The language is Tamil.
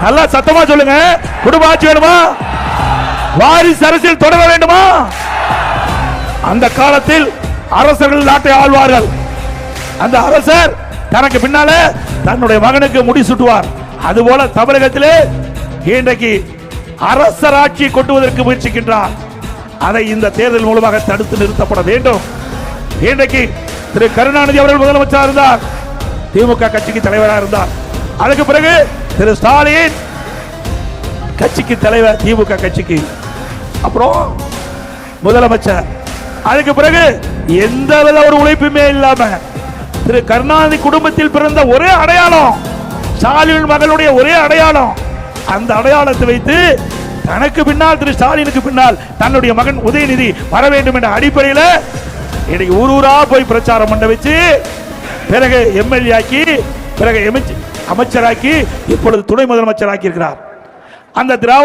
நல்லா சத்தமா சொல்லுங்க. குடும்ப ஆட்சி வேணுமா? வாரிசு அரசியல் தொடர வேண்டுமா? அந்த காலத்தில் அரசர்கள் நாட்டை ஆழ்வார்கள். அந்த அரசர் தனக்கு பின்னால தன்னுடைய மகனுக்கு முடிசூட்டுவார். அதுபோல தமிழகத்திலே இன்றைக்கு அரசர் ஆட்சி கொண்டுவதற்கு முயற்சிக்கின்றார். அதை இந்த தேர்தல் மூலமாக தடுத்து நிறுத்தப்பட வேண்டும். இன்றைக்கு திரு கருணாநிதி அவர்கள் முதலமைச்சராக இருந்தார், திமுக கட்சிக்கு தலைவராக இருந்தார். அதுக்கு பிறகு திரு ஸ்டாலின் கட்சிக்கு தலைவர், திமுக கட்சிக்கு அப்புறம் முதலமைச்சர். அதுக்கு பிறகு எந்த வித ஒரு உழைப்புமே இல்லாம திரு கருணாநிதி குடும்பத்தில் பிறந்த ஒரே அடையாளம் ஸ்டாலின் மகளுடைய ஒரே அடையாளம். அந்த அடையாளத்தை வைத்து தனக்கு பின்னால் திரு ஸ்டாலினுக்கு பின்னால் தன்னுடைய மகன் உதயநிதி வர வேண்டும் என்ற அடிப்படையில் இன்னைக்கு ஊரூரா போய் பிரச்சாரம் பண்ண வச்சு பிறகு எம்எல்ஏ ஆக்கி பிறகு அமைச்சராக்கி இப்பொழுது துணை முதலமைச்சராக்கி இருக்கிறார். அந்த திராவிட